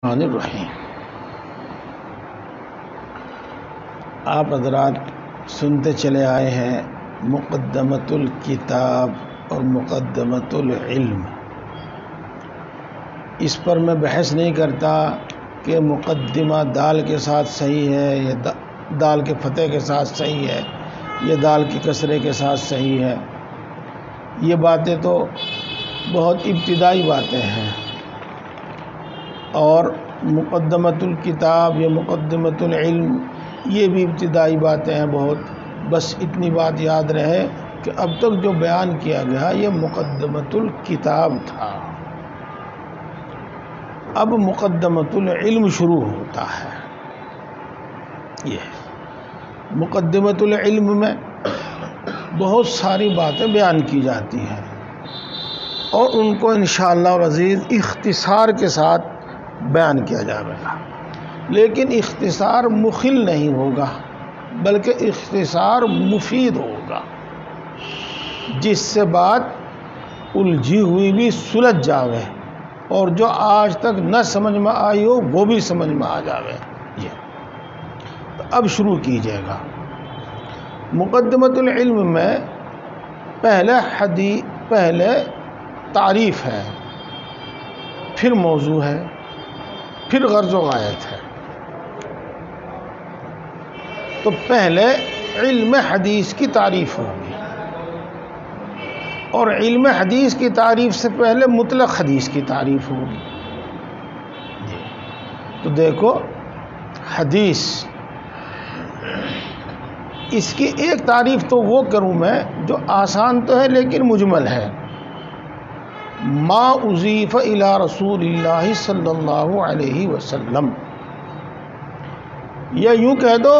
الرحمن الرحیم۔ آپ حضرات سنتے چلے آئے ہیں مقدمۃ الکتاب اور مقدمۃ العلم۔ اس پر میں بحث نہیں کرتا کہ مقدمہ دال کے ساتھ صحیح ہے یا دال کے فتح کے ساتھ صحیح ہے یا دال کے کسرے کے ساتھ صحیح ہے۔ یہ باتیں تو بہت ابتدائی باتیں ہیں، اور مقدمۃ الکتاب یا مقدمۃ العلم یہ بھی ابتدائی باتیں ہیں بہت۔ بس اتنی بات یاد رہے کہ اب تک جو بیان کیا گیا یہ مقدمۃ الکتاب تھا، اب مقدمۃ العلم شروع ہوتا ہے۔ یہ مقدمۃ العلم میں بہت ساری باتیں بیان کی جاتی ہیں، اور ان کو انشاءاللہ العزیز اختصار کے ساتھ بیان کیا جائے گا، لیکن اختصار مخل نہیں ہوگا بلکہ اختصار مفید ہوگا، جس سے بات الجھی ہوئی بھی سلجھ جاوے اور جو آج تک نہ سمجھ میں آئی ہو وہ بھی سمجھ میں آ جاوے۔ یہ تو اب شروع کیجیے گا۔ مقدمۃ العلم میں پہلے تعریف ہے، پھر موضوع ہے، پھر غرض و غایت ہے۔ تو پہلے علم حدیث کی تعریف ہوگی، اور علم حدیث کی تعریف سے پہلے مطلق حدیث کی تعریف ہوگی۔ تو دیکھو، حدیث اس کی ایک تعریف تو وہ کروں میں جو آسان تو ہے لیکن مجمل ہے۔ ما اضیف الی رسول اللہ صلی اللہ علیہ وسلم، یا یوں کہہ دو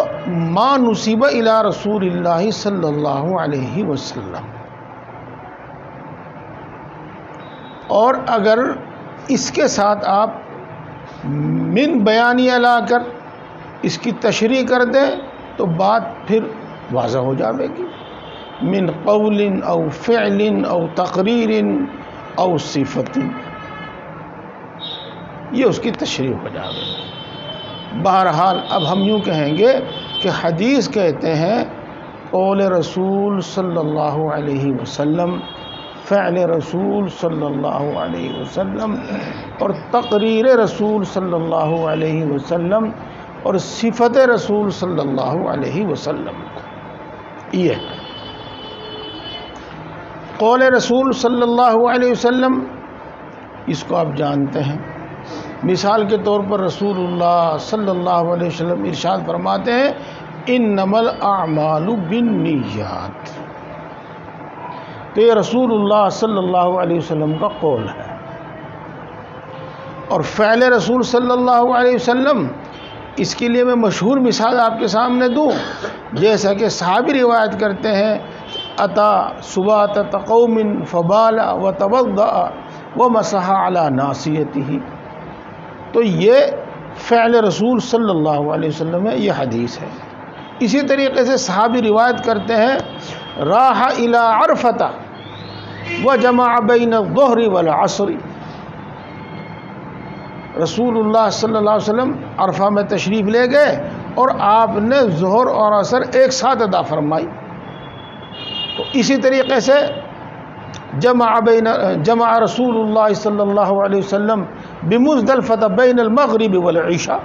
ما نسب الی رسول اللہ صلی اللہ علیہ وسلم۔ اور اگر اس کے ساتھ آپ من بیانیہ لا کر اس کی تشریح کر دیں تو بات پھر واضح ہو جائے گی۔ من قول او فعل او تقریر او صفت، یہ اس کی تشریح ہو جائے گی۔ بہرحال اب ہم یوں کہیں گے کہ حدیث کہتے ہیں قول رسول صلی اللہ علیہ وسلم، فعل رسول صلی اللہ علیہ وسلم، اور تقریر رسول صلی اللہ علیہ وسلم، اور صفت رسول صلی اللہ علیہ وسلم۔ یہ قول رسول صلی اللہ علیہ وسلم، اس کو آپ جانتے ہیں۔ مثال کے طور پر رسول اللہ صلی اللہ علیہ وسلم ارشاد فرماتے ہیں انما الاعمال بالنیات۔ تو یہ رسول اللہ صلی اللہ علیہ وسلم کا قول ہے۔ اور فعل رسول صلی اللہ علیہ وسلم، اس کے لیے میں مشہور مثال آپ کے سامنے دوں، جیسا کہ صحابی روایت کرتے ہیں اتا سبات قوم فبال وتوضأ ومسح على ناصیتہ۔ تو یہ فعل رسول صلی اللہ علیہ وسلم ہے، یہ حدیث ہے۔ اسی طریقے سے صحابی روایت کرتے ہیں راح الی عرفۃ وجمع بین الظہر والعصر۔ رسول اللہ صلی اللہ علیہ وسلم عرفہ میں تشریف لے گئے اور آپ نے ظہر اور عصر ایک ساتھ ادا فرمائی۔ تو اسی طریقے سے جمع رسول اللہ صلی اللہ علیہ وسلم بمزدلفہ بین المغرب والعشاء۔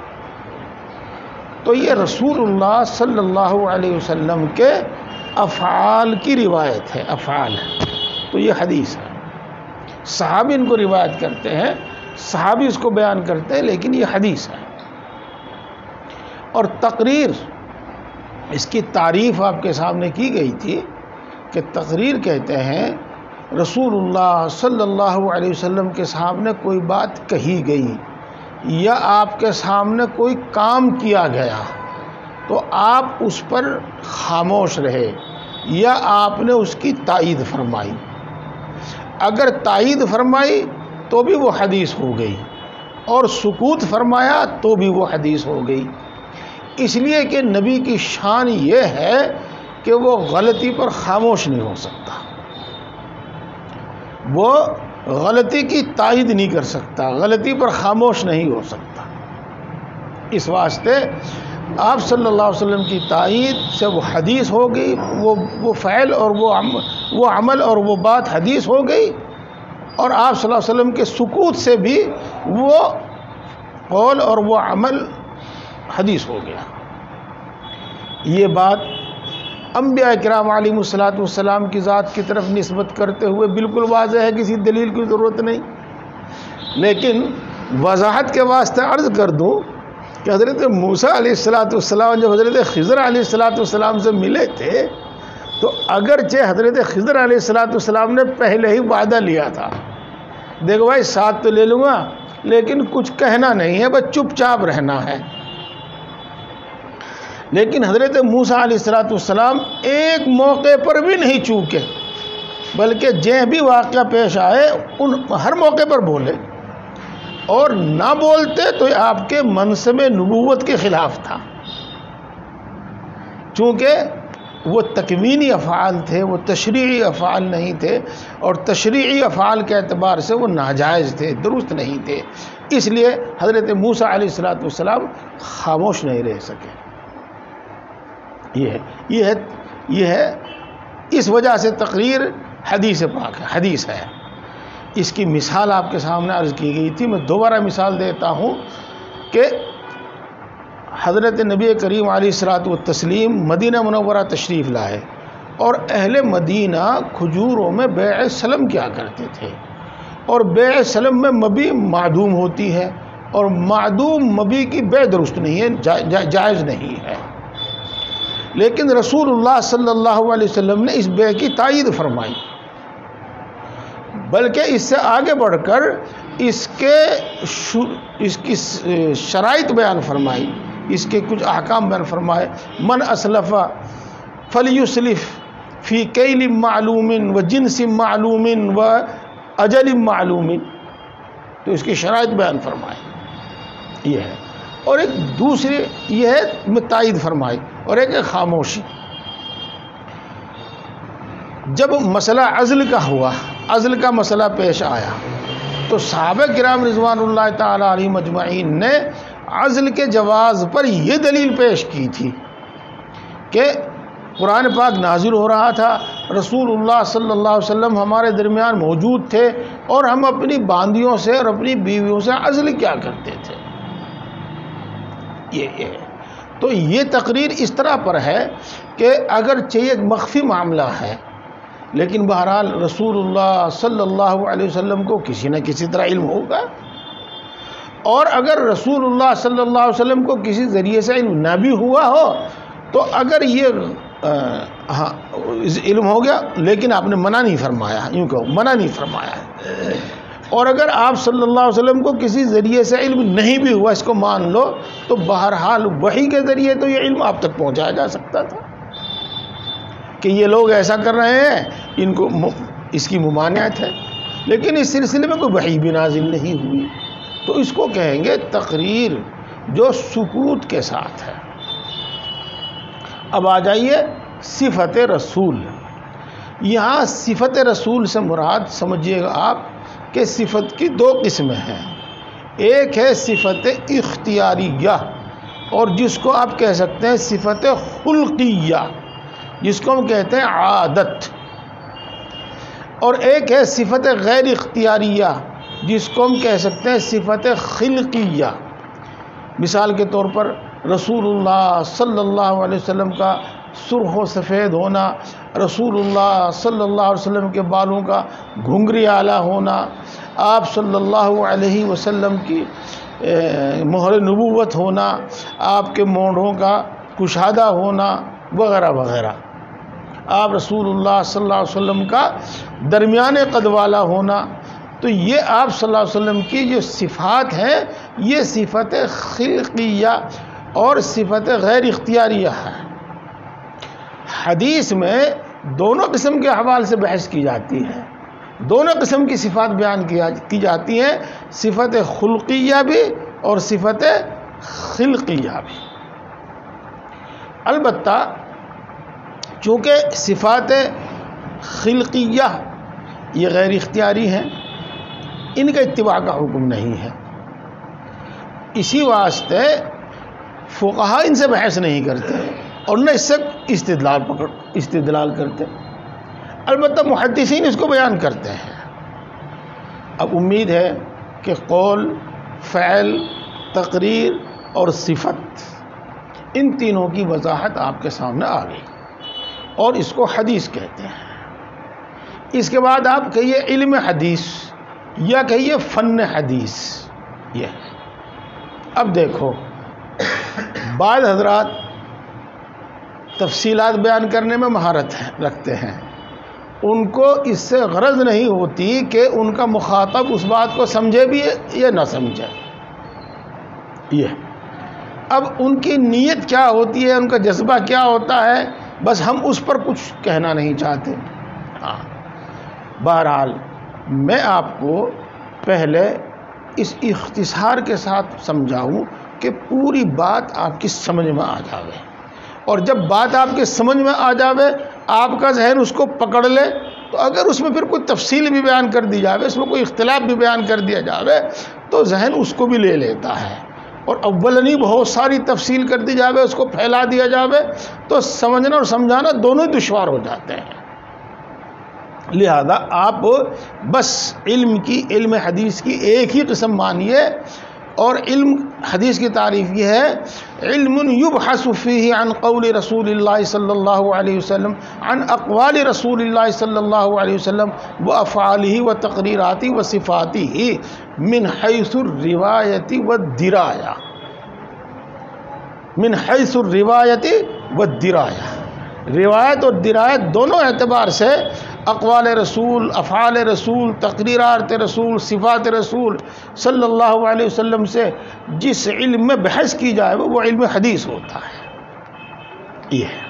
تو یہ رسول اللہ صلی اللہ علیہ وسلم کے افعال کی روایت ہے، افعال ہے، تو یہ حدیث ہے۔ صحابی ان کو روایت کرتے ہیں، صحابی اس کو بیان کرتے ہیں، لیکن یہ حدیث ہے۔ اور تقریر، اس کی تعریف آپ کے سامنے کی گئی تھی کہ تقریر کہتے ہیں رسول اللہ صلی اللہ علیہ وسلم کے سامنے کوئی بات کہی گئی یا آپ کے سامنے کوئی کام کیا گیا تو آپ اس پر خاموش رہے یا آپ نے اس کی تائید فرمائی۔ اگر تائید فرمائی تو بھی وہ حدیث ہو گئی، اور سکوت فرمایا تو بھی وہ حدیث ہو گئی۔ اس لیے کہ نبی کی شان یہ ہے کہ وہ غلطی پر خاموش نہیں ہو سکتا، وہ غلطی کی تائید نہیں کر سکتا، غلطی پر خاموش نہیں ہو سکتا۔ اس واسطے آپ صلی اللہ علیہ وسلم کی تائید سے وہ حدیث ہو گئی، وہ فعل اور وہ عمل اور وہ بات حدیث ہو گئی، اور آپ صلی اللہ علیہ وسلم کے سکوت سے بھی وہ قول اور وہ عمل حدیث ہو گیا۔ یہ بات انبیاء کرام علیہم الصلوۃ والسلام کی ذات کی طرف نسبت کرتے ہوئے بالکل واضح ہے، کسی دلیل کی ضرورت نہیں۔ لیکن وضاحت کے واسطے عرض کر دوں کہ حضرت موسیٰ علیہ الصلوۃ والسلام جب حضرت خضر علیہ الصلوۃ والسلام سے ملے تھے تو اگرچہ حضرت خضر علیہ الصلوۃ والسلام نے پہلے ہی وعدہ لیا تھا، دیکھو بھائی ساتھ تو لے لوں گا لیکن کچھ کہنا نہیں ہے، بس چپ چاپ رہنا ہے۔ لیکن حضرت موسیٰ علیہ الصلوۃ والسلام ایک موقع پر بھی نہیں چوکے، بلکہ جہیں بھی واقعہ پیش آئے ہر موقع پر بولے، اور نہ بولتے تو آپ کے منصب نبوت کے خلاف تھا، چونکہ وہ تکوینی افعال تھے، وہ تشریعی افعال نہیں تھے، اور تشریعی افعال کے اعتبار سے وہ ناجائز تھے، درست نہیں تھے، اس لیے حضرت موسیٰ علیہ الصلوۃ والسلام خاموش نہیں رہ سکے۔ یہ ہے اس وجہ سے تقریر حدیث پاک ہے، حدیث ہے۔ اس کی مثال آپ کے سامنے عرض کی گئی تھی، میں دوبارہ مثال دیتا ہوں کہ حضرت نبی کریم علیہ الصلوۃ والتسلیم مدینہ منورہ تشریف لائے، اور اہل مدینہ کھجوروں میں بیع سلم کیا کرتے تھے، اور بیع سلم میں مبی معدوم ہوتی ہے، اور معدوم مبی کی بیع درست نہیں ہے، جائز نہیں ہے۔ لیکن رسول اللہ صلی اللہ علیہ وسلم نے اس بیع کی تائید فرمائی، بلکہ اس سے آگے بڑھ کر اس کی شرائط بیان فرمائی، اس کے کچھ احکام بیان فرمائے۔ من اسلف فلیسلف فی کیل معلوم و جنس معلوم و اجل معلوم، تو اس کی شرائط بیان فرمائے، یہ ہے۔ اور ایک دوسری یہ ہے تائید فرمائی، اور ایک خاموشی۔ جب مسئلہ عزل کا ہوا، عزل کا مسئلہ پیش آیا، تو صحابہ کرام رضوان اللہ تعالی علیہم اجمعین نے عزل کے جواز پر یہ دلیل پیش کی تھی کہ قرآن پاک نازل ہو رہا تھا، رسول اللہ صلی اللہ علیہ وسلم ہمارے درمیان موجود تھے، اور ہم اپنی باندیوں سے اور اپنی بیویوں سے عزل کیا کرتے تھے۔ تو یہ تقریر اس طرح پر ہے کہ اگرچہ ایک مخفی معاملہ ہے، لیکن بہرحال رسول اللہ صلی اللہ علیہ وسلم کو کسی نہ کسی طرح علم ہوگا، اور اگر رسول اللہ صلی اللہ علیہ وسلم کو کسی ذریعے سے علم نہ بھی ہوا ہو تو اگر یہ علم ہو گیا، لیکن آپ نے منع نہیں فرمایا، یوں کہو منع نہیں فرمایا، اور اگر آپ صلی اللہ علیہ وسلم کو کسی ذریعے سے علم نہیں بھی ہوا، اس کو مان لو، تو بہرحال وحی کے ذریعے تو یہ علم آپ تک پہنچایا جا سکتا تھا کہ یہ لوگ ایسا کر رہے ہیں، ان کو اس کی ممانعت ہے، لیکن اس سلسلے میں کوئی وحی بھی نازل نہیں ہوئی، تو اس کو کہیں گے تقریر جو سکوت کے ساتھ ہے۔ اب آ جائیے صفت رسول۔ یہاں صفت رسول سے مراد سمجھیے گا آپ کہ صفت کی دو قسمیں ہیں، ایک ہے صفت اختیاریہ، اور جس کو آپ کہہ سکتے ہیں صفت خلقیہ، جس کو ہم کہتے ہیں عادت، اور ایک ہے صفت غیر اختیاریہ، جس کو ہم کہہ سکتے ہیں صفت خلقیہ۔ مثال کے طور پر رسول اللہ صلی اللہ علیہ وسلم کا سرخ و سفید ہونا، رسول اللہ صلی اللہ علیہ وسلم کے بالوں کا گھنگری اعلیٰ ہونا، آپ صلی اللہ علیہ وسلم کی مہر نبوت ہونا، آپ کے مونڈھوں کا کشادہ ہونا وغیرہ وغیرہ، آپ رسول اللہ صلی اللہ علیہ وسلم کا درمیانے قد والا ہونا، تو یہ آپ صلی اللہ علیہ وسلم کی جو صفات ہیں یہ صفت خلقیہ اور صفت غیر اختیاریہ ہے۔ حدیث میں دونوں قسم کے احوال سے بحث کی جاتی ہے، دونوں قسم کی صفات بیان کی جاتی ہیں، صفت خلقیہ بھی اور صفت خلقیہ بھی۔ البتہ چونکہ صفات خلقیہ یہ غیر اختیاری ہیں، ان کا اتباع کا حکم نہیں ہے، اسی واسطے فقہا ان سے بحث نہیں کرتے اور نہ اس سے استدلال کرتے، البتہ محدثین اس کو بیان کرتے ہیں۔ اب امید ہے کہ قول، فعل، تقریر اور صفت ان تینوں کی وضاحت آپ کے سامنے آ گئی، اور اس کو حدیث کہتے ہیں۔ اس کے بعد آپ کہیے علم حدیث یا کہیے فن حدیث، یہ ہے۔ اب دیکھو، بعض حضرات تفصیلات بیان کرنے میں مہارت رکھتے ہیں، ان کو اس سے غرض نہیں ہوتی کہ ان کا مخاطب اس بات کو سمجھے بھی یا نہ سمجھے۔ یہ اب ان کی نیت کیا ہوتی ہے، ان کا جذبہ کیا ہوتا ہے، بس ہم اس پر کچھ کہنا نہیں چاہتے۔ ہاں، بہرحال میں آپ کو پہلے اس اختصار کے ساتھ سمجھاؤں کہ پوری بات آپ کی سمجھ میں آ جاوے، اور جب بات آپ کے سمجھ میں آ جاوے، آپ کا ذہن اس کو پکڑ لے، تو اگر اس میں پھر کوئی تفصیل بھی بیان کر دی جاوے، اس میں کوئی اختلاف بھی بیان کر دیا جاوے، تو ذہن اس کو بھی لے لیتا ہے، اور اولنی بہت ساری تفصیل کر دی جاوے، اس کو پھیلا دیا جاوے، تو سمجھنا اور سمجھانا دونوں ہی دشوار ہو جاتے ہیں۔ لہذا آپ بس علم حدیث کی ایک ہی قسم مانیے، اور علم حدیث کی تعریف یہ ہے، علم یبحث فیہ عن قول رسول اللہ صلی اللہ علیہ وسلم، عن اقوال رسول اللہ صلی اللہ علیہ وسلم و افعالہ و تقریراتہ و صفاتہ من حیث الروایت والدرایہ، من حیث الروایت والدرایہ، روایت اور درایت دونوں اعتبار سے اقوال رسول، افعال رسول، تقریرات رسول، صفات رسول صلی اللہ علیہ وسلم سے جس علم میں بحث کی جائے وہ علم حدیث ہوتا ہے۔ یہ ہے،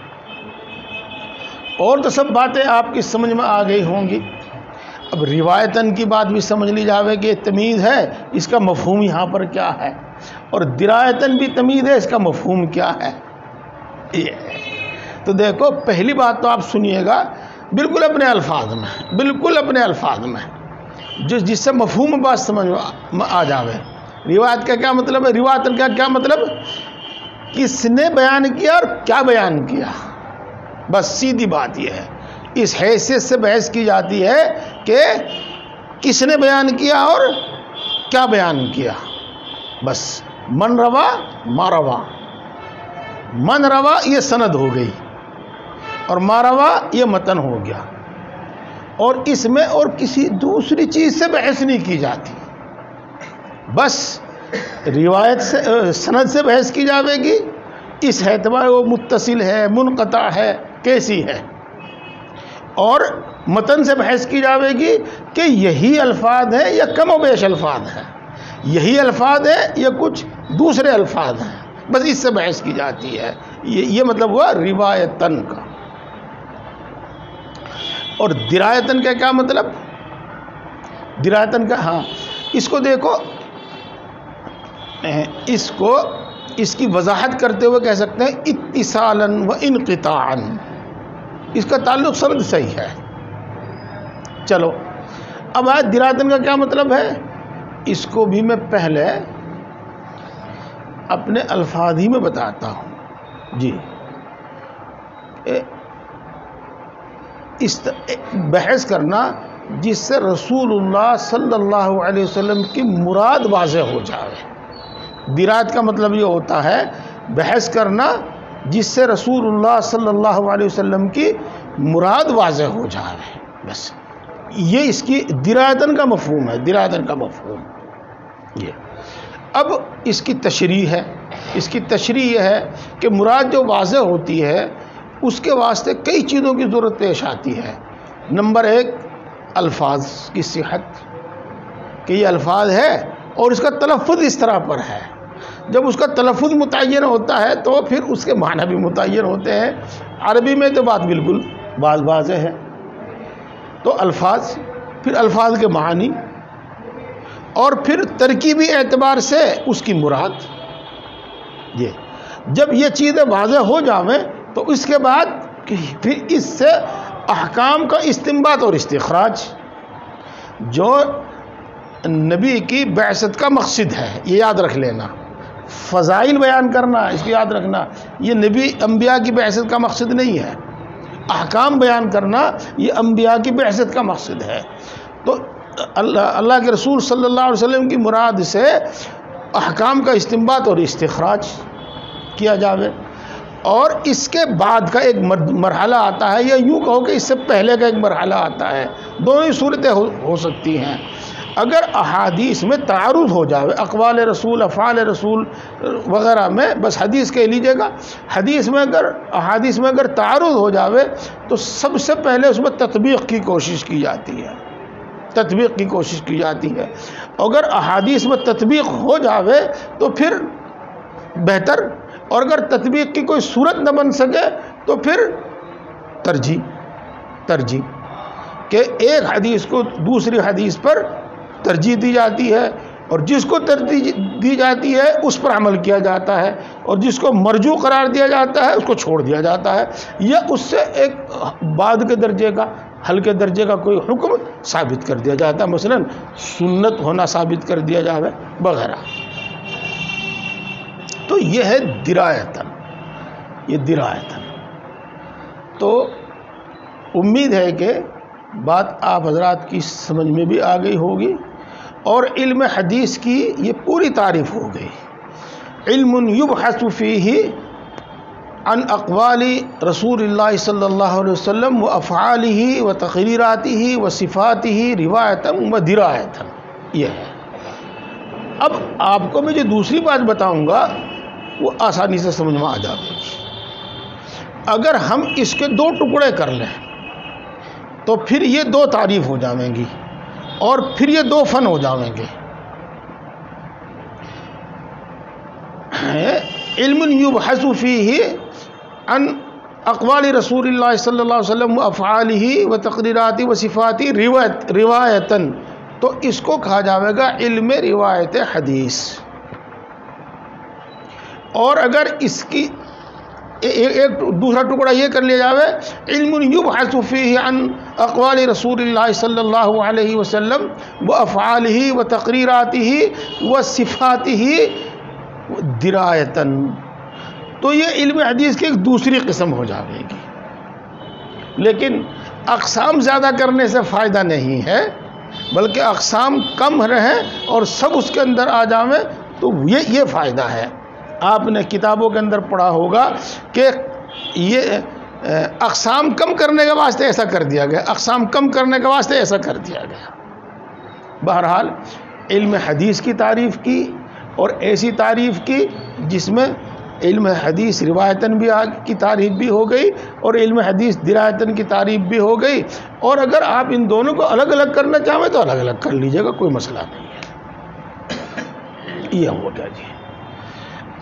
اور تو سب باتیں آپ کی سمجھ میں آ گئی ہوں گی۔ اب روایتاً کی بات بھی سمجھ لی جاوے کہ یہ تمیز ہے، اس کا مفہوم یہاں پر کیا ہے، اور درایتاً بھی تمیز ہے، اس کا مفہوم کیا ہے۔ یہ ہے، تو دیکھو پہلی بات تو آپ سنیے گا بالکل اپنے الفاظ میں، بالکل اپنے الفاظ میں، جس سے مفہوم بات سمجھ میں آ جاوے۔ روایت کا کیا مطلب ہے، روایت کا کیا مطلب، کس نے بیان کیا اور کیا بیان کیا، بس سیدھی بات یہ ہے۔ اس حیثیت سے بحث کی جاتی ہے کہ کس نے بیان کیا اور کیا بیان کیا، بس من روا ما روا، من روا یہ سند ہو گئی، اور ما روا یہ متن ہو گیا، اور اس میں اور کسی دوسری چیز سے بحث نہیں کی جاتی، بس روایت سے، سند سے بحث کی جاوے گی، اس اعتبار وہ متصل ہے، منقطع ہے، کیسی ہے، اور متن سے بحث کی جاوے گی کہ یہی الفاظ ہیں یا کم و بیش الفاظ ہیں، یہی الفاظ ہیں یا کچھ دوسرے الفاظ ہیں، بس اس سے بحث کی جاتی ہے۔ یہ مطلب ہوا روایتاً کا۔ اور درایتاً کا کیا مطلب، درایتاً کا، ہاں اس کو دیکھو، اس کی وضاحت کرتے ہوئے کہہ سکتے ہیں اتصالاً و انقطاعاً، اس کا تعلق سند سے ہی ہے۔ چلو اب آج درایتاً کا کیا مطلب ہے، اس کو بھی میں پہلے اپنے الفاظ ہی میں بتاتا ہوں۔ جی، بحث کرنا جس سے رسول اللہ صلی اللہ علیہ وسلم کی مراد واضح ہو جائے۔ درایت کا مطلب یہ ہوتا ہے بحث کرنا جس سے رسول اللہ صلی اللہ علیہ وسلم کی مراد واضح ہو جائے، بس یہ اس کی درایتاً کا مفہوم ہے، درایتاً کا مفہوم یہ۔ اب اس کی تشریح ہے، اس کی تشریح یہ ہے کہ مراد جو واضح ہوتی ہے اس کے واسطے کئی چیزوں کی ضرورت پیش آتی ہے۔ نمبر ایک، الفاظ کی صحت، کہ یہ الفاظ ہے اور اس کا تلفظ اس طرح پر ہے۔ جب اس کا تلفظ متعین ہوتا ہے تو پھر اس کے معنی بھی متعین ہوتے ہیں۔ عربی میں تو بات بالکل واضح ہے۔ تو الفاظ، پھر الفاظ کے معنی، اور پھر ترکیبی اعتبار سے اس کی مراد۔ یہ جب یہ چیزیں واضح ہو جاویں تو اس کے بعد پھر اس سے احکام کا استنباط اور استخراج، جو نبی کی بعثت کا مقصد ہے، یہ یاد رکھ لینا۔ فضائل بیان کرنا، اس کو یاد رکھنا، یہ نبی انبیاء کی بعثت کا مقصد نہیں ہے۔ احکام بیان کرنا یہ انبیاء کی بعثت کا مقصد ہے۔ تو اللہ کے رسول صلی اللہ علیہ وسلم کی مراد سے احکام کا استنباط اور استخراج کیا جاوے، اور اس کے بعد کا ایک مرحلہ آتا ہے، یا یوں کہو کہ اس سے پہلے کا ایک مرحلہ آتا ہے۔ دونوں ہی صورتیں ہو سکتی ہیں۔ اگر احادیث میں تعارض ہو جاوے، اقوال رسول، افعال رسول وغیرہ میں، بس حدیث کہہ لیجیے گا، احادیث میں اگر تعارض ہو جاوے تو سب سے پہلے اس میں تطبیق کی کوشش کی جاتی ہے، اگر احادیث میں تطبیق ہو جاوے تو پھر بہتر، اور اگر تطبیق کی کوئی صورت نہ بن سکے تو پھر ترجیح کہ ایک حدیث کو دوسری حدیث پر ترجیح دی جاتی ہے، اور جس کو ترجیح دی جاتی ہے اس پر عمل کیا جاتا ہے، اور جس کو مرجوع قرار دیا جاتا ہے اس کو چھوڑ دیا جاتا ہے، یا اس سے ایک بعد کے درجے کا، ہلکے درجے کا کوئی حکم ثابت کر دیا جاتا ہے، مثلا سنت ہونا ثابت کر دیا جاوے وغیرہ۔ تو یہ ہے درایتاً، تو امید ہے کہ بات آپ حضرات کی سمجھ میں بھی آ گئی ہوگی، اور علم حدیث کی یہ پوری تعریف ہو گئی۔ علم یبحث فیہ عن اقوال رسول اللہ صلی اللہ علیہ وسلم و افعالہ و تقریراتہ و صفاتہ روایتاً و درایتاً، یہ ہے۔ اب آپ کو میں جو دوسری بات بتاؤں گا وہ آسانی سے سمجھ میں آ جائے گی۔ اگر ہم اس کے دو ٹکڑے کر لیں تو پھر یہ دو تعریف ہو جائیں گی، اور پھر یہ دو فن ہو جائیں گے۔ علم یبحث فیہ عن اقوال رسول اللہ صلی اللہ علیہ وسلم و افعالہ و تقریرات و صفات روایتاً، تو اس کو کہا جاوے گا علم روایت حدیث۔ اور اگر اس کی ایک دوسرا ٹکڑا یہ کر لیا جاوے، علم یبحث فیہ عن اقوال رسول اللہ صلی اللہ علیہ وسلم و افعالہ و تقریراتہ و صفاتہ درایتاً، تو یہ علم حدیث کی ایک دوسری قسم ہو جائے گی۔ لیکن اقسام زیادہ کرنے سے فائدہ نہیں ہے، بلکہ اقسام کم رہیں اور سب اس کے اندر آ جائیں تو یہ فائدہ ہے۔ آپ نے کتابوں کے اندر پڑھا ہوگا کہ یہ اقسام کم کرنے کے واسطے ایسا کر دیا گیا، اقسام کم کرنے کے واسطے ایسا کر دیا گیا۔ بہرحال علم حدیث کی تعریف کی، اور ایسی تعریف کی جس میں علم حدیث روایتاً بھی کی تعریف بھی ہو گئی، اور علم حدیث درایتاً کی تعریف بھی ہو گئی، اور اگر آپ ان دونوں کو الگ الگ کرنا چاہیں تو الگ الگ کر لیجئے گا، کوئی مسئلہ نہیں ہے۔ یہ ہو گیا جی۔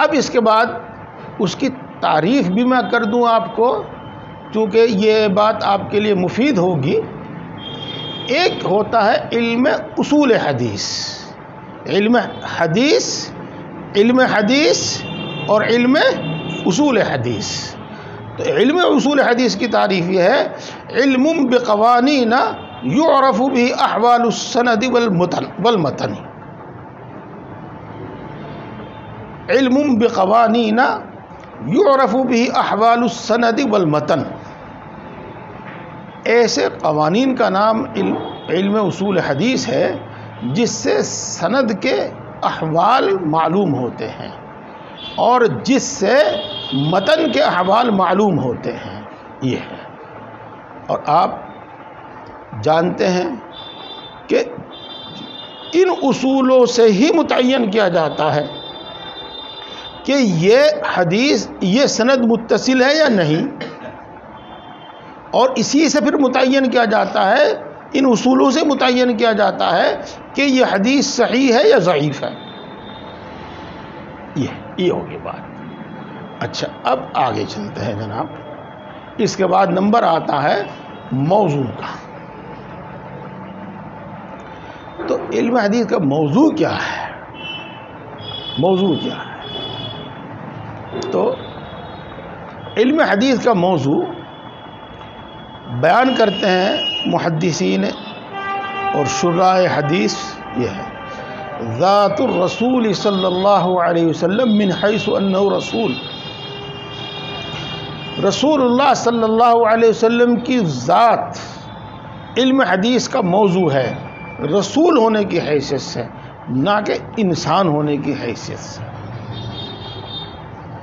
اب اس کے بعد اس کی تعریف بھی میں کر دوں آپ کو، چونکہ یہ بات آپ کے لیے مفید ہوگی۔ ایک ہوتا ہے علم اصول حدیث، علم حدیث اور علم اصول حدیث۔ تو علم اصول حدیث کی تعریف یہ ہے، علم بقوانین یعرف به احوال السند والمتن، علم بقوانین یعرف به احوال السند والمتن، ایسے قوانین کا نام علم اصول حدیث ہے جس سے سند کے احوال معلوم ہوتے ہیں اور جس سے متن کے احوال معلوم ہوتے ہیں، یہ ہے۔ اور آپ جانتے ہیں کہ ان اصولوں سے ہی متعین کیا جاتا ہے کہ یہ حدیث، یہ سند متصل ہے یا نہیں، اور اسی سے پھر متعین کیا جاتا ہے، ان اصولوں سے متعین کیا جاتا ہے کہ یہ حدیث صحیح ہے یا ضعیف ہے۔ یہ ہوگی بات۔ اچھا، اب آگے چلتے ہیں جناب۔ اس کے بعد نمبر آتا ہے موضوع کا۔ تو علم حدیث کا موضوع کیا ہے؟ تو علم حدیث کا موضوع بیان کرتے ہیں محدثین اور شراح حدیث، یہ ہے ذات الرسول صلی اللہ علیہ وسلم من حیث انہ رسول، رسول اللہ صلی اللہ علیہ وسلم کی ذات علم حدیث کا موضوع ہے، رسول ہونے کی حیثیت سے، نہ کہ انسان ہونے کی حیثیت سے،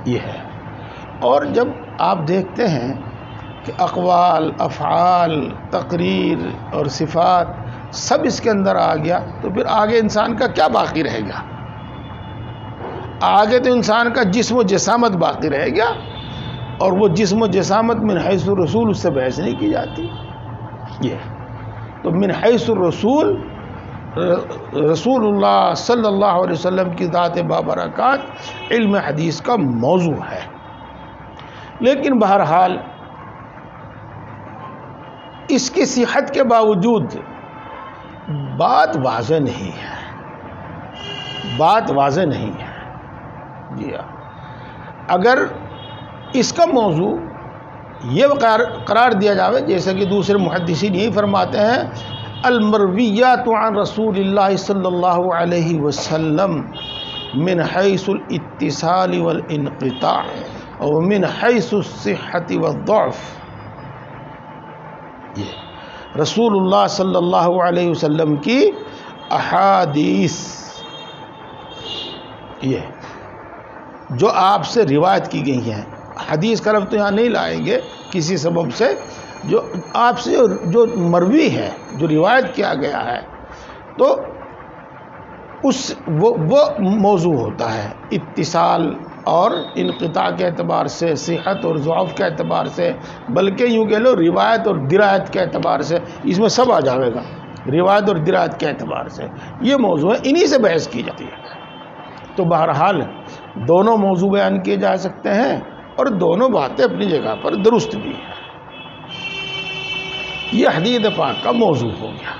یہ ہے۔ اور جب آپ دیکھتے ہیں کہ اقوال، افعال، تقریر اور صفات سب اس کے اندر آ گیا، تو پھر آگے انسان کا کیا باقی رہے گا؟ آگے تو انسان کا جسم و جسامت باقی رہے گا، اور وہ جسم و جسامت من حیث الرسول اس سے بحث نہیں کی جاتی۔ یہ تو من حیث الرسول، رسول اللہ صلی اللہ علیہ وسلم کی ذات بابرکات علم حدیث کا موضوع ہے۔ لیکن بہرحال اس کی صحت کے باوجود بات واضح نہیں ہے، بات واضح نہیں ہے۔ جی ہاں، اگر اس کا موضوع یہ قرار دیا جاوے، جیسا کہ دوسرے محدثین یہی فرماتے ہیں، المرویات عن رسول اللہ صلی اللہ علیہ وسلم من حیث الاتصال والانقطاع ومن حیث الصحت والضعف، یہ رسول اللہ صلی اللہ علیہ وسلم کی احادیث، یہ جو آپ سے روایت کی گئی ہیں، حدیث کا لفظ تو یہاں نہیں لائیں گے کسی سبب سے، جو آپ سے جو مروی ہے، جو روایت کیا گیا ہے، تو وہ موضوع ہوتا ہے اتصال اور انقطاع کے اعتبار سے، صحت اور ضعف کے اعتبار سے، بلکہ یوں کہہ لو روایت اور درایت کے اعتبار سے، اس میں سب آ جائے گا، روایت اور درایت کے اعتبار سے یہ موضوع ہے، انہی سے بحث کی جاتی ہے۔ تو بہرحال دونوں موضوع بیان کیے جا سکتے ہیں، اور دونوں باتیں اپنی جگہ پر درست بھی ہیں۔ یہ حدیث پاک کا موضوع ہو گیا۔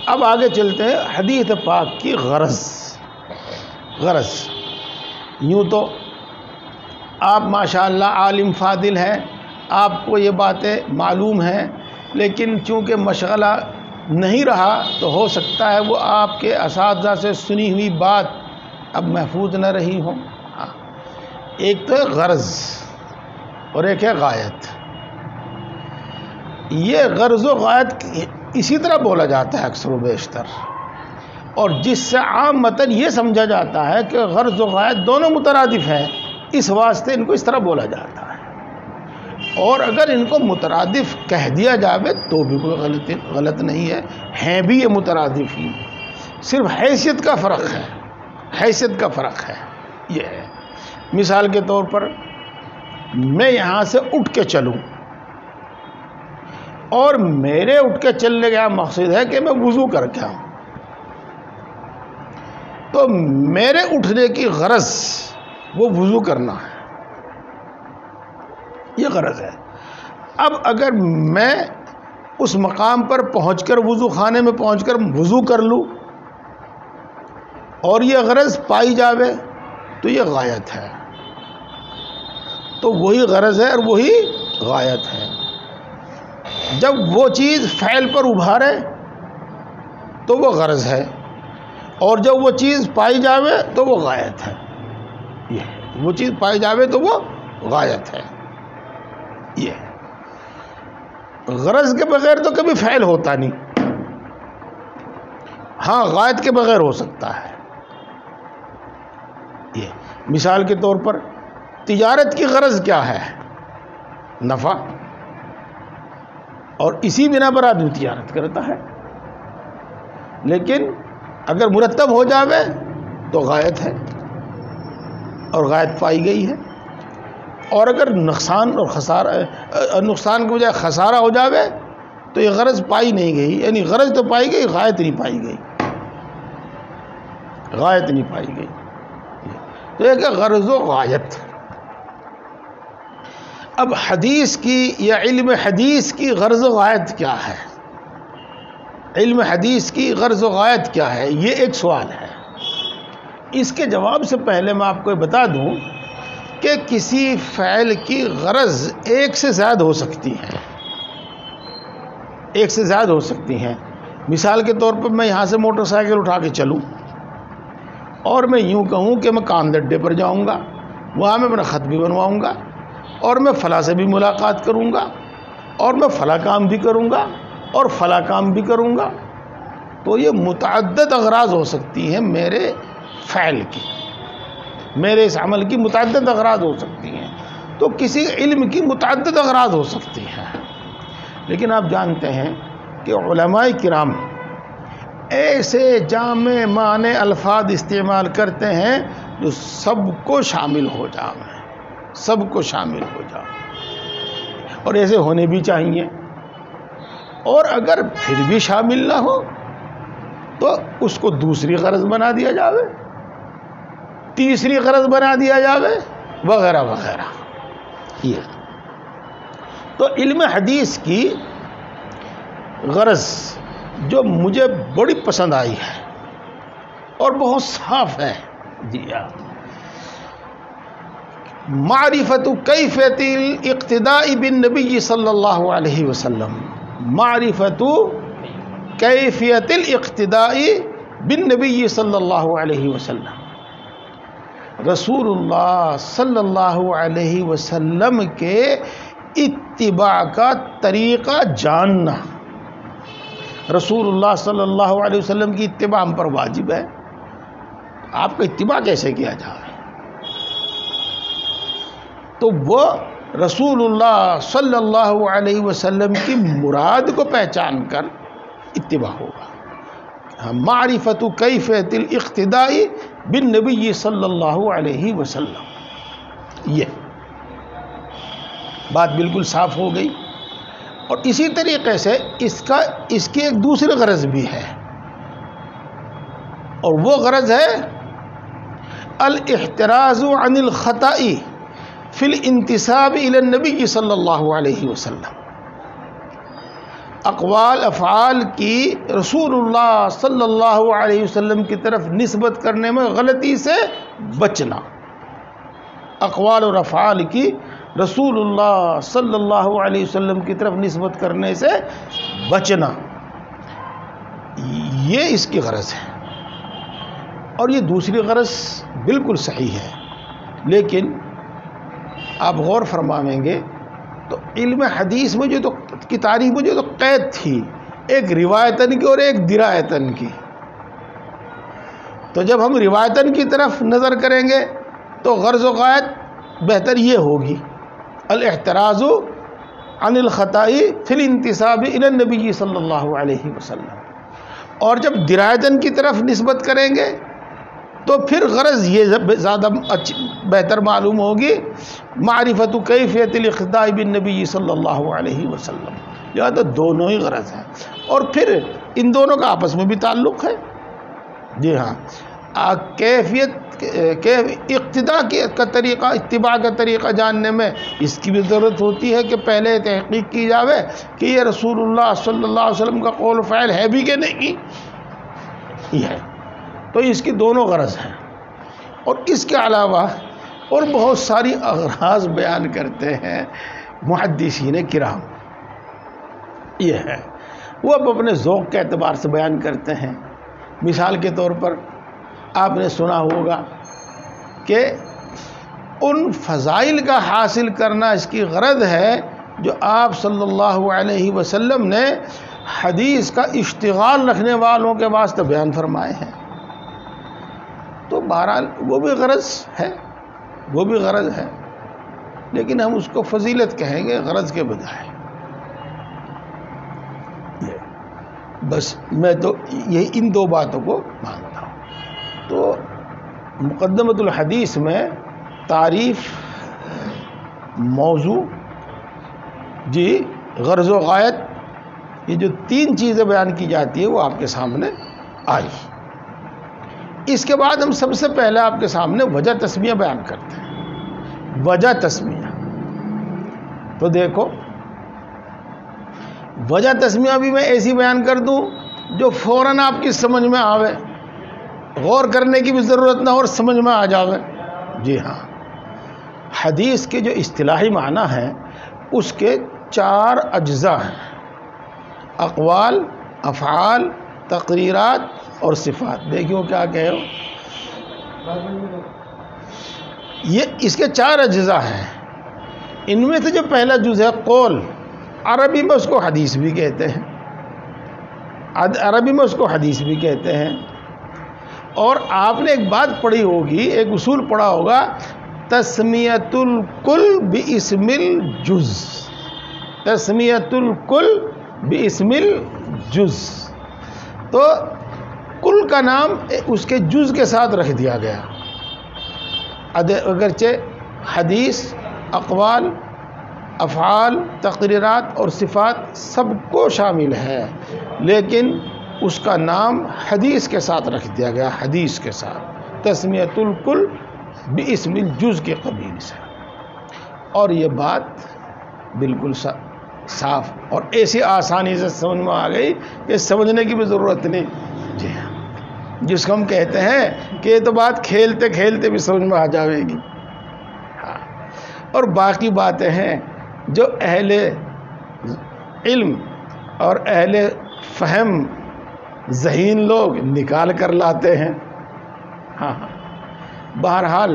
اب آگے چلتے ہیں حدیث پاک کی غرض۔ غرض یوں تو آپ ماشاءاللہ عالم فاضل ہیں، آپ کو یہ باتیں معلوم ہیں، لیکن چونکہ مشغلہ نہیں رہا تو ہو سکتا ہے وہ آپ کے اساتذہ سے سنی ہوئی بات اب محفوظ نہ رہی ہوں۔ ایک تو ہے غرض اور ایک ہے غایت۔ یہ غرض و غایت اسی طرح بولا جاتا ہے اکثر و بیشتر، اور جس سے عام متن یہ سمجھا جاتا ہے کہ غرض و غایت دونوں مترادف ہیں، اس واسطے ان کو اس طرح بولا جاتا ہے۔ اور اگر ان کو مترادف کہہ دیا جاوے تو بھی کوئی غلط نہیں ہے، ہیں بھی یہ مترادف ہی، صرف حیثیت کا فرق ہے، حیثیت کا فرق ہے۔ یہ ہے مثال کے طور پر میں یہاں سے اٹھ کے چلوں، اور میرے اٹھ کے چلنے کا مقصد ہے کہ میں وضو کر کے آؤں، تو میرے اٹھنے کی غرض وہ وضو کرنا ہے، یہ غرض ہے۔ اب اگر میں اس مقام پر پہنچ کر وضو خانے میں پہنچ کر وضو کر لوں اور یہ غرض پائی جاوے تو یہ غایت ہے، تو وہی غرض ہے اور وہی غایت ہے۔ جب وہ چیز فعل پر ابھارے تو وہ غرض ہے، اور جب وہ چیز پائی جاوے تو وہ غایت ہے۔ یہ وہ چیز پائی جاوے تو وہ غایت ہے۔ یہ غرض کے بغیر تو کبھی فعل ہوتا نہیں، ہاں غایت کے بغیر ہو سکتا ہے۔ یہ مثال کے طور پر تجارت کی غرض کیا ہے؟ نفع، اور اسی بنا پر آدمی تجارت کرتا ہے، لیکن اگر مرتب ہو جاوے تو غایت ہے اور غایت پائی گئی ہے، اور اگر نقصان اور خسارہ، نقصان کی بجائے خسارہ ہو جاوے تو یہ غرض پائی نہیں گئی، یعنی غرض تو پائی گئی، غایت نہیں پائی گئی، غایت نہیں پائی گئی۔ تو ایک ہے غرض و غایت۔ اب حدیث کی یا علم حدیث کی غرض و غایت کیا ہے؟ علم حدیث کی غرض و غایت کیا ہے، یہ ایک سوال ہے۔ اس کے جواب سے پہلے میں آپ کو بتا دوں کہ کسی فعل کی غرض ایک سے زیادہ ہو سکتی ہے، ایک سے زیادہ ہو سکتی ہیں۔ مثال کے طور پر میں یہاں سے موٹر سائیکل اٹھا کے چلوں اور میں یوں کہوں کہ میں کان دڈے پر جاؤں گا، وہاں میں اپنا خط بھی بنواؤں گا، اور میں فلاں سے بھی ملاقات کروں گا، اور میں فلاں کام بھی کروں گا، اور فلاں کام بھی کروں گا، تو یہ متعدد اغراض ہو سکتی ہیں میرے فعل کی، میرے اس عمل کی متعدد اغراض ہو سکتی ہیں، تو کسی علم کی متعدد اغراض ہو سکتی ہیں۔ لیکن آپ جانتے ہیں کہ علماء کرام ایسے جامع معنی الفاظ استعمال کرتے ہیں جو سب کو شامل ہو جائے، سب کو شامل ہو جائے، اور ایسے ہونے بھی چاہیے۔ اور اگر پھر بھی شامل نہ ہو تو اس کو دوسری غرض بنا دیا جاوے، تیسری غرض بنا دیا جاوے، وغیرہ وغیرہ۔ یہ تو علم حدیث کی غرض جو مجھے بڑی پسند آئی ہے اور بہت صاف ہے، جی معرفت کیفیت الاقتداء بالنبی صلی اللہ علیہ وسلم، معرفت کیفیت الاقتداء بالنبی صلی اللہ علیہ وسلم، رسول اللہ صلی اللہ علیہ وسلم کے اتباع کا طریقہ جاننا۔ رسول اللہ صلی اللہ علیہ وسلم کی اتباع ہم پر واجب ہے، آپ کا اتباع کیسے کیا جائے؟ تو وہ رسول اللہ صلی اللہ علیہ وسلم کی مراد کو پہچان کر اتباع ہوگا۔ معرفت کیفیت الاقتداء بالنبی صلی اللہ علیہ وسلم، یہ بات بالکل صاف ہو گئی۔ اور اسی طریقے سے اس کی ایک دوسری غرض بھی ہے، اور وہ غرض ہے الاحتراز عن الخطأ فی الانتساب الی النبی صلی اللہ علیہ وسلم، اقوال افعال کی رسول اللہ صلی اللہ علیہ وسلم کی طرف نسبت کرنے میں غلطی سے بچنا، اقوال اور افعال کی رسول اللہ صلی اللہ علیہ وسلم کی طرف نسبت کرنے سے بچنا، یہ اس کی غرض ہے۔ اور یہ دوسری غرض بالکل صحیح ہے، لیکن آپ غور فرمائیں گے تو علم حدیث میں جو تو کی تاریخ میں جو تو قید تھی، ایک روایتاً کی اور ایک درایتاً کی، تو جب ہم روایتاً کی طرف نظر کریں گے تو غرض و غایت بہتر یہ ہوگی الاحتراز عن الخطأ فی الانتساب الی النبی صلی اللہ علیہ وسلم، اور جب درایتاً کی طرف نسبت کریں گے تو پھر غرض یہ زیادہ بہتر معلوم ہوگی معرفت کیفیت الاقتداء بالنبی صلی اللہ علیہ وسلم، لہذا دونوں ہی غرض ہیں، اور پھر ان دونوں کا آپس میں بھی تعلق ہے۔ جی ہاں، کیفیت اقتداء کا طریقہ، اتباع کا طریقہ جاننے میں اس کی بھی ضرورت ہوتی ہے کہ پہلے تحقیق کی جاوے کہ یہ رسول اللہ صلی اللہ علیہ وسلم کا قول فعل ہے بھی کہ نہیں، یہ ہے۔ تو اس کی دونوں غرض ہیں، اور اس کے علاوہ اور بہت ساری اغراض بیان کرتے ہیں محدثین کرام، یہ ہے وہ اب اپنے ذوق کے اعتبار سے بیان کرتے ہیں۔ مثال کے طور پر آپ نے سنا ہوگا کہ ان فضائل کا حاصل کرنا اس کی غرض ہے جو آپ صلی اللہ علیہ وسلم نے حدیث کا اشتغال رکھنے والوں کے واسطے بیان فرمائے ہیں، تو بہرحال وہ بھی غرض ہے، وہ بھی غرض ہے، لیکن ہم اس کو فضیلت کہیں گے غرض کے بجائے۔ بس میں تو یہی ان دو باتوں کو مانتا ہوں۔ تو مقدمۃ الحدیث میں تعریف، موضوع، جی غرض و غایت، یہ جو تین چیزیں بیان کی جاتی ہیں وہ آپ کے سامنے آئی۔ اس کے بعد ہم سب سے پہلے آپ کے سامنے وجہ تسمیہ بیان کرتے ہیں۔ وجہ تسمیہ تو دیکھو، وجہ تسمیہ بھی میں ایسی بیان کر دوں جو فوراً آپ کی سمجھ میں آوے، غور کرنے کی بھی ضرورت نہ ہو اور سمجھ میں آ جاوے۔ جی ہاں، حدیث کے جو اصطلاحی معنی ہیں اس کے 4 اجزاء ہیں: اقوال، افعال، تقریرات اور صفات۔ دیکھو کیا کہے ہو، یہ اس کے 4 اجزاء ہیں. ان میں سے جو پہلا جز ہے قول، عربی میں اس کو حدیث بھی کہتے ہیں، عربی میں اس کو حدیث بھی کہتے ہیں. اور آپ نے ایک بات پڑھی ہوگی، ایک اصول پڑھا ہوگا، تسمیۃ الکل باسم الجز. تسمیۃ الکل باسم الجز. تو کل کا نام اس کے جز کے ساتھ رکھ دیا گیا. اگرچہ حدیث، اقوال، افعال، تقریرات اور صفات سب کو شامل ہے، لیکن اس کا نام حدیث کے ساتھ رکھ دیا گیا، حدیث کے ساتھ، تسمیۃ الکل باسم الجز کے قبیل سے. اور یہ بات بالکل صاف اور ایسی آسانی سے سمجھ میں آ گئی کہ سمجھنے کی بھی ضرورت نہیں. جی ہاں، جس کو ہم کہتے ہیں کہ یہ تو بات کھیلتے کھیلتے بھی سمجھ میں آ جاوے گی. ہاں، اور باقی باتیں ہیں جو اہل علم اور اہل فہم ذہین لوگ نکال کر لاتے ہیں. ہاں، بہرحال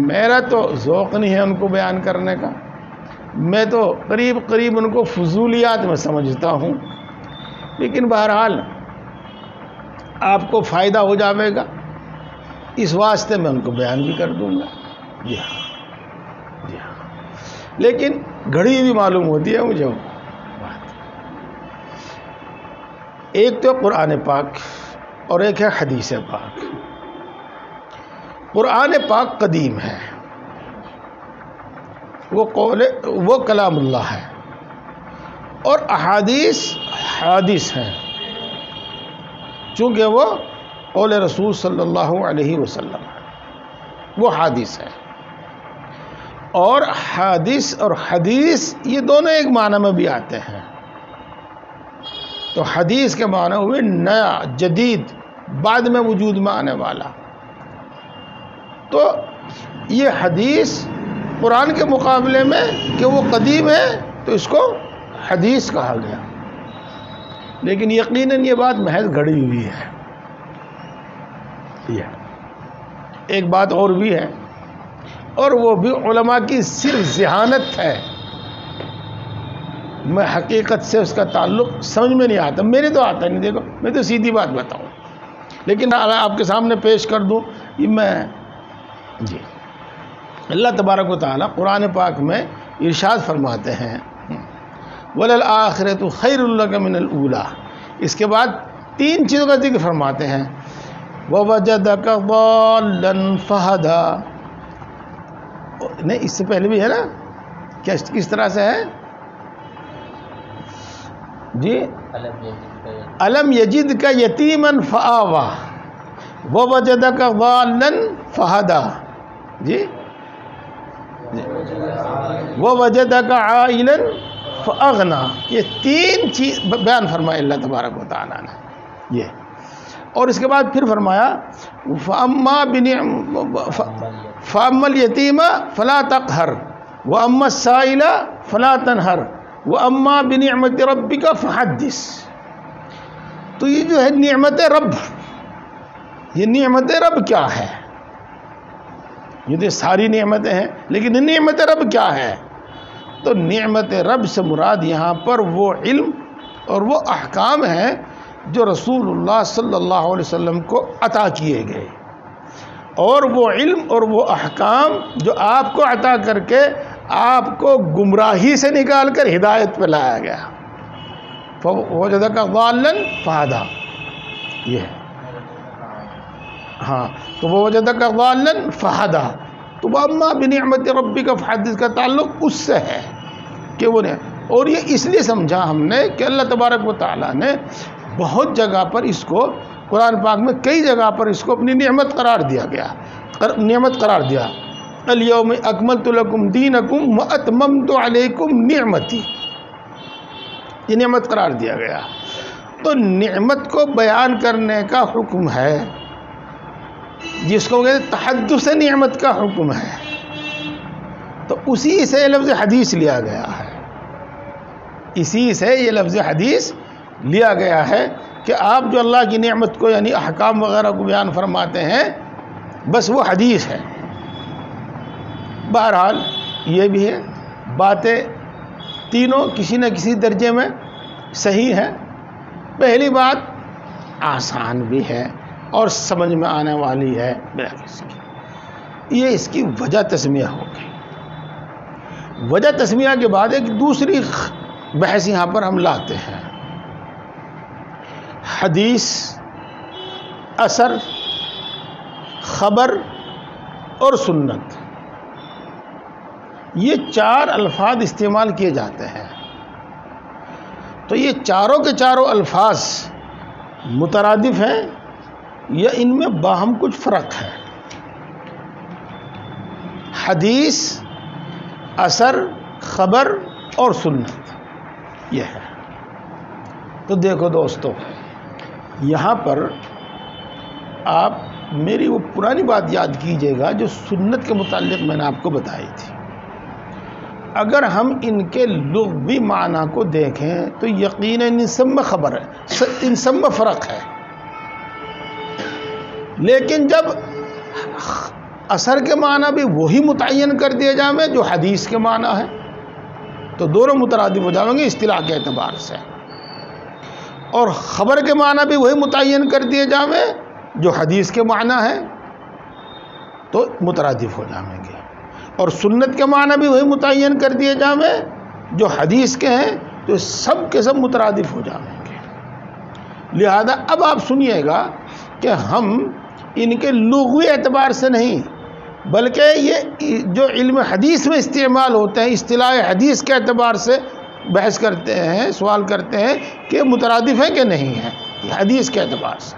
میرا تو ذوق نہیں ہے ان کو بیان کرنے کا. میں تو قریب قریب ان کو فضولیات میں سمجھتا ہوں، لیکن بہرحال آپ کو فائدہ ہو جاوے گا اس واسطے میں ان کو بیان بھی کر دوں گا. جی ہاں، جی ہاں، لیکن گھڑی بھی معلوم ہوتی ہے مجھے. ایک تو قرآن پاک اور ایک ہے حدیث پاک. قرآن پاک قدیم ہے، وہ کلام اللہ ہے، اور احادیث حادث ہیں، چونکہ وہ قول رسول صلی اللہ علیہ وسلم ہے، وہ حادث ہے. اور حادث اور حدیث یہ دونوں ایک معنی میں بھی آتے ہیں. تو حدیث کے معنی ہوئے نیا، جدید، بعد میں وجود میں آنے والا. تو یہ حدیث قرآن کے مقابلے میں کہ وہ قدیم ہے تو اس کو حدیث کہا گیا. لیکن یقیناً یہ بات محض گھڑی ہوئی ہے. ایک بات اور بھی ہے، اور وہ بھی علماء کی صرف ذہانت ہے. میں حقیقت سے اس کا تعلق سمجھ میں نہیں آتا، میرے تو آتا نہیں. دیکھو میں تو سیدھی بات بتاؤں، لیکن آپ کے سامنے پیش کر دوں. یہ میں جی اللہ تبارک و تعالیٰ قرآن پاک میں ارشاد فرماتے ہیں وَلَلْآخِرَةُ خَيْرٌ لَكَ مِنَ الْأُولَىٰ. اس کے بعد 3 چیزوں کا ذکر فرماتے ہیں. وَوَجَدَكَ ضَالًّا فَهَدَىٰ. نہیں، اس سے پہلے بھی ہے نا، کیا کس طرح سے ہے جی؟ أَلَمْ يَجِدْكَ يَتِيمًا فَآوَىٰ وَوَجَدَكَ ضَالًّا فَهَدَىٰ. جی، وَوَجَدَكَ عَائِلًا فَأَغْنَىٰ. یہ 3 چیز بیان فرمائے اللہ تبارک و تعالیٰ نے. یہ اور اس کے بعد پھر فرمایا فَأَمَّا الْيَتِيمَ فَلَا تَقْهَرْ وَأَمَّا السَّائِلَ فَلَا تَنْهَرْ وَأَمَّا بِنِعْمَةِ رَبِّكَ فَحَدِّثْ. تو یہ جو ہے نعمت رب، یہ نعمت رب کیا ہے؟ یہ تو ساری نعمتیں ہیں، لیکن نعمت رب کیا ہے؟ تو نعمت رب سے مراد یہاں پر وہ علم اور وہ احکام ہیں جو رسول اللہ صلی اللہ علیہ وسلم کو عطا کیے گئے. اور وہ علم اور وہ احکام جو آپ کو عطا کر کے آپ کو گمراہی سے نکال کر ہدایت پہ لایا گیا. وَوَجَدَكَ ضَالًّا فَهَدَىٰ. یہ ہے. ہاں، تو وَوَجَدَكَ ضَالًّا فَهَدَىٰ. تو وَأَمَّا بِنِعْمَةِ رَبِّكَ فَحَدِّثْ کا تعلق اس سے ہے کہ وہ نے. اور یہ اس لیے سمجھا ہم نے کہ اللہ تبارک و تعالیٰ نے بہت جگہ پر اس کو، قرآن پاک میں کئی جگہ پر اس کو اپنی نعمت قرار دیا گیا، نعمت قرار دیا. الْيَوْمَ أَكْمَلْتُ لَكُمْ دِينَكُمْ وَأَتْمَمْتُ عَلَيْكُمْ نِعْمَتِي. یہ نعمت قرار دیا گیا. تو نعمت کو بیان کرنے کا حکم ہے، جس کو کہتے ہیں تحدث نعمت کا حکم ہے. تو اسی سے یہ لفظ حدیث لیا گیا ہے، اسی سے یہ لفظ حدیث لیا گیا ہے کہ آپ جو اللہ کی نعمت کو یعنی احکام وغیرہ کو بیان فرماتے ہیں، بس وہ حدیث ہے۔ بہرحال یہ بھی ہے، باتیں تینوں کسی نہ کسی درجے میں صحیح ہے۔ پہلی بات آسان بھی ہے اور سمجھ میں آنے والی ہے بلا کسی کی، یہ اس کی وجہ تسمیہ ہو گئی۔ وجہ تسمیہ کے بعد ایک دوسری بحث یہاں پر ہم لاتے ہیں، حدیث، اثر، خبر اور سنت، یہ 4 الفاظ استعمال کیے جاتے ہیں۔ تو یہ چاروں کے چاروں الفاظ مترادف ہیں یا ان میں باہم کچھ فرق ہے؟ حدیث، اثر، خبر اور سنت، یہ ہے۔ تو دیکھو دوستو، یہاں پر آپ میری وہ پرانی بات یاد کیجئے گا جو سنت کے متعلق میں نے آپ کو بتائی تھی۔ اگر ہم ان کے لغوی معنی کو دیکھیں تو یقیناً ان سب میں خبر ہے، ان سب میں فرق ہے، لیکن جب اثر کے معنی بھی وہی متعین کر دیا جائے جو حدیث کے معنی ہے تو دونوں مترادف ہو جائیں گے اصطلاح کے اعتبار سے، اور خبر کے معنی بھی وہی متعین کر دیے جائیں جو حدیث کے معنی ہے تو مترادف ہو جائیں گے، اور سنت کے معنی بھی وہی متعین کر دیے جائیں جو حدیث کے ہیں تو سب کے سب مترادف ہو جائیں گے۔ لہذا اب آپ سنیے گا کہ ہم ان کے لغوی اعتبار سے نہیں بلکہ یہ جو علم حدیث میں استعمال ہوتے ہیں اصطلاح حدیث کے اعتبار سے بحث کرتے ہیں، سوال کرتے ہیں کہ مترادف ہیں کہ نہیں ہیں، یہ حدیث کے اعتبار سے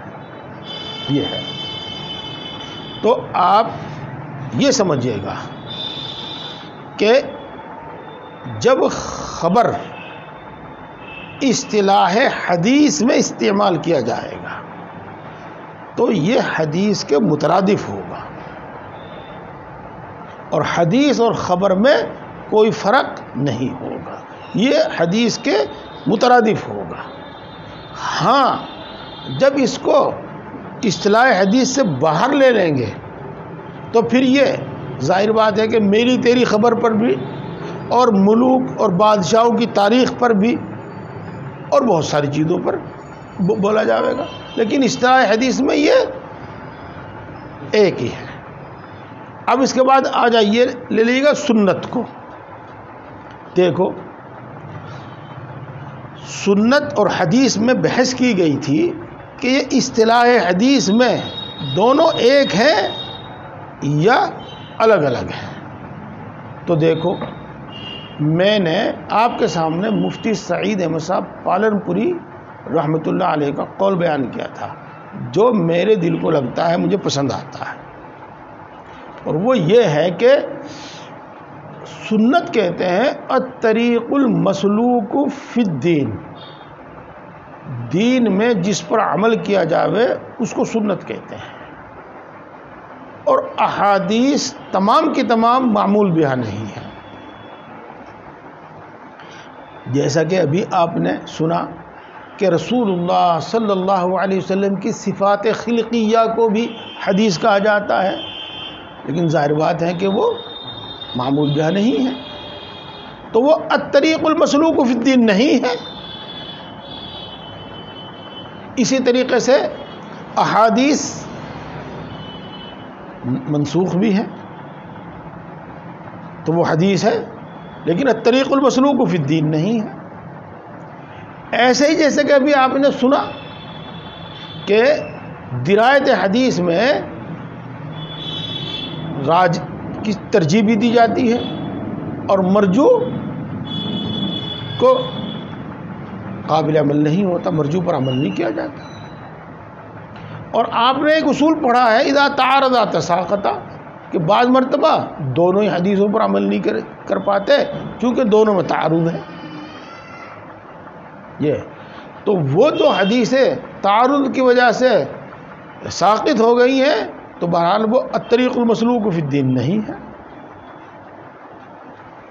یہ ہے۔ تو آپ یہ سمجھیے گا کہ جب خبر اصطلاح حدیث میں استعمال کیا جائے گا تو یہ حدیث کے مترادف ہوگا، اور حدیث اور خبر میں کوئی فرق نہیں ہوگا، یہ حدیث کے مترادف ہوگا۔ ہاں جب اس کو اصطلاح حدیث سے باہر لے لیں گے تو پھر یہ ظاہر بات ہے کہ میری تیری خبر پر بھی اور ملوک اور بادشاہوں کی تاریخ پر بھی اور بہت ساری چیزوں پر بولا جائے گا، لیکن اصطلاح حدیث میں یہ ایک ہی ہے۔ اب اس کے بعد آ جائیے لے لیجیے گا سنت کو۔ دیکھو سنت اور حدیث میں بحث کی گئی تھی کہ یہ اصطلاح حدیث میں دونوں ایک ہیں یا الگ الگ ہیں۔ تو دیکھو میں نے آپ کے سامنے مفتی سعید احمد صاحب پالنپوری رحمۃ اللہ علیہ کا قول بیان کیا تھا جو میرے دل کو لگتا ہے، مجھے پسند آتا ہے، اور وہ یہ ہے کہ سنت کہتے ہیں الطریق المسلوک فی الدین، دین میں جس پر عمل کیا جاوے اس کو سنت کہتے ہیں، اور احادیث تمام کی تمام معمول بہا نہیں ہے۔ جیسا کہ ابھی آپ نے سنا کہ رسول اللہ صلی اللہ علیہ وسلم کی صفات خلقیہ کو بھی حدیث کہا جاتا ہے، لیکن ظاہر بات ہے کہ وہ معمول بہا نہیں ہے، تو وہ الطریق المسلوک فی الدین نہیں ہے۔ اسی طریقے سے احادیث منسوخ بھی ہے تو وہ حدیث ہے، لیکن الطریق المسلوک فی الدین نہیں ہے۔ ایسے ہی جیسے کہ ابھی آپ نے سنا کہ درایت حدیث میں راج کی ترجیح بھی دی جاتی ہے اور مرجو کو قابل عمل نہیں ہوتا، مرجو پر عمل نہیں کیا جاتا۔ اور آپ نے ایک اصول پڑھا ہے اذا تعارض تساقط، کہ بعض مرتبہ دونوں ہی حدیثوں پر عمل نہیں کر پاتے کیونکہ دونوں میں تعارض ہے۔ یہ تو وہ جو حدیثیں تعارض کی وجہ سے ساقط ہو گئی ہیں تو بہرحال وہ الطریق المسلوک فی الدین نہیں ہے۔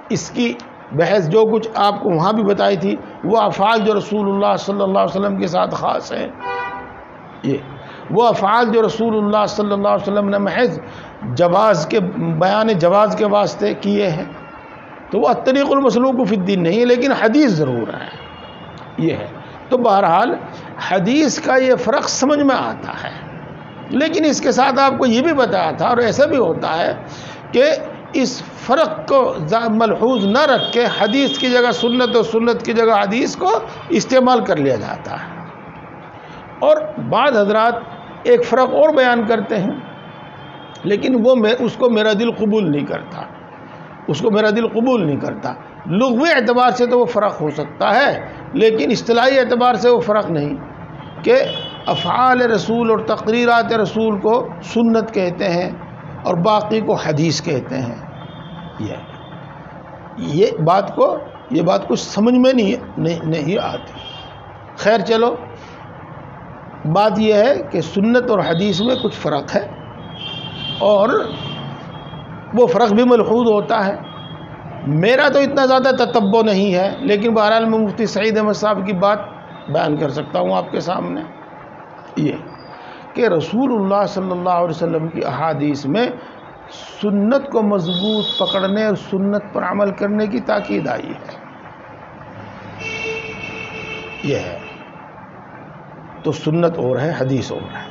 اس کی بحث جو کچھ آپ کو وہاں بھی بتائی تھی وہ افعال جو رسول اللہ صلی اللہ علیہ وسلم کے ساتھ خاص ہیں، یہ وہ افعال جو رسول اللہ صلی اللہ علیہ وسلم نے محض جواز کے بیان جواز کے واسطے کیے ہیں تو وہ الطریق المسلوق فی الدین نہیں ہے، لیکن حدیث ضرور ہے، یہ ہے۔ تو بہرحال حدیث کا یہ فرق سمجھ میں آتا ہے، لیکن اس کے ساتھ آپ کو یہ بھی بتایا تھا، اور ایسا بھی ہوتا ہے کہ اس فرق کو ملحوظ نہ رکھ کے حدیث کی جگہ سنت اور سنت کی جگہ حدیث کو استعمال کر لیا جاتا ہے۔ اور بعض حضرات ایک فرق اور بیان کرتے ہیں، لیکن وہ اس کو میرا دل قبول نہیں کرتا، اس کو میرا دل قبول نہیں کرتا۔ لغوی اعتبار سے تو وہ فرق ہو سکتا ہے، لیکن اصطلاحی اعتبار سے وہ فرق نہیں، کہ افعال رسول اور تقریرات رسول کو سنت کہتے ہیں اور باقی کو حدیث کہتے ہیں۔ یہ بات کو سمجھ میں نہیں آتی۔ خیر چلو، بات یہ ہے کہ سنت اور حدیث میں کچھ فرق ہے، اور وہ فرق بھی ملحوظ ہوتا ہے۔ میرا تو اتنا زیادہ تتبع نہیں ہے، لیکن بہرحال میں مفتی سعید احمد صاحب کی بات بیان کر سکتا ہوں آپ کے سامنے، یہ کہ رسول اللہ صلی اللہ علیہ وسلم کی احادیث میں سنت کو مضبوط پکڑنے اور سنت پر عمل کرنے کی تاکید آئی ہے، یہ ہے۔ تو سنت اور ہے، حدیث اور ہے۔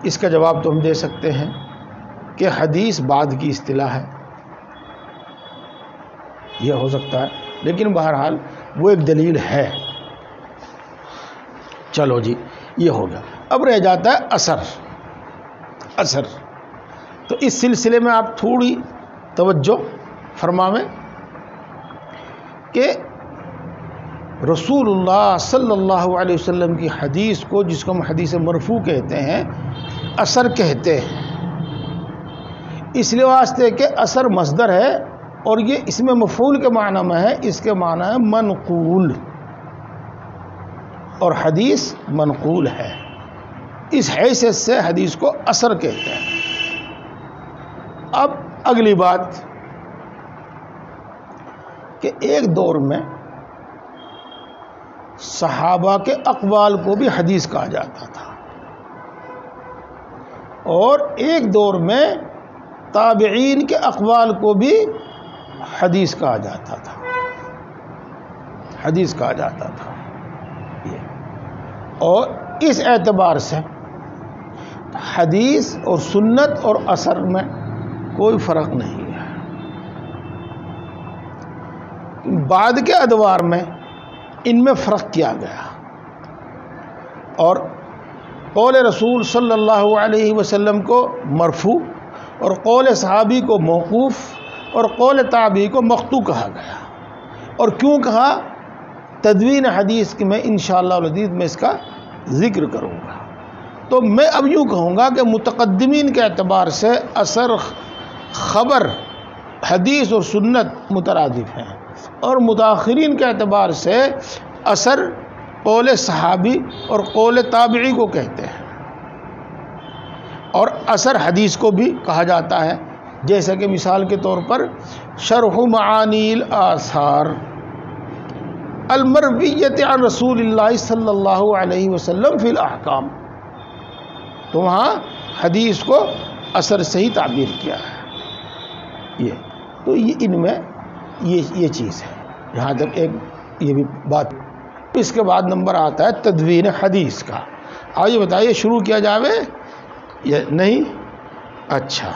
اس کا جواب تو ہم دے سکتے ہیں کہ حدیث بعد کی اصطلاح ہے، یہ ہو سکتا ہے، لیکن بہرحال وہ ایک دلیل ہے۔ چلو جی، یہ ہو گیا۔ اب رہ جاتا ہے اثر۔ تو اس سلسلے میں آپ تھوڑی توجہ فرمائیں کہ رسول اللہ صلی اللہ علیہ وسلم کی حدیث کو، جس کو ہم حدیث مرفوع کہتے ہیں، اثر کہتے ہیں، اس لیے واسطے کہ اثر مصدر ہے، اور یہ اس میں مفعول کے معنی میں ہے، اس کے معنی ہے منقول، اور حدیث منقول ہے۔ اس حیثیت سے حدیث کو اثر کہتے ہیں۔ اب اگلی بات کہ ایک دور میں صحابہ کے اقوال کو بھی حدیث کہا جاتا تھا، اور ایک دور میں تابعین کے اقوال کو بھی حدیث کہا جاتا تھا، اور اس اعتبار سے حدیث اور سنت اور اثر میں کوئی فرق نہیں ہے۔ بعد کے ادوار میں ان میں فرق کیا گیا، اور قول رسول صلی اللہ علیہ وسلم کو مرفوع اور قول صحابی کو موقوف اور قول تابعی کو مقطوع کہا گیا۔ اور کیوں کہا، تدوین حدیث میں انشاءاللہ العزیز میں اس کا ذکر کروں گا۔ تو میں اب یوں کہوں گا کہ متقدمین کے اعتبار سے اثر، خبر، حدیث اور سنت مترادف ہیں، اور متاخرین کے اعتبار سے اثر قول صحابی اور قول تابعی کو کہتے ہیں، اور اثر حدیث کو بھی کہا جاتا ہے، جیسے کہ مثال کے طور پر شرح معانی الآثار المرویۃ عن رسول اللہ صلی اللہ علیہ وسلم فی الاحکام، تو وہاں حدیث کو اثر سے ہی تعبیر کیا ہے۔ تو یہ ان میں یہ چیز ہے، یہاں تک ایک یہ بھی بات۔ اس کے بعد نمبر آتا ہے تدوین حدیث کا۔ آئیے بتائیے، شروع کیا جاوے یا نہیں؟ اچھا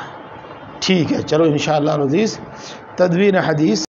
ٹھیک ہے، چلو انشاءاللہ العزیز تدوین حدیث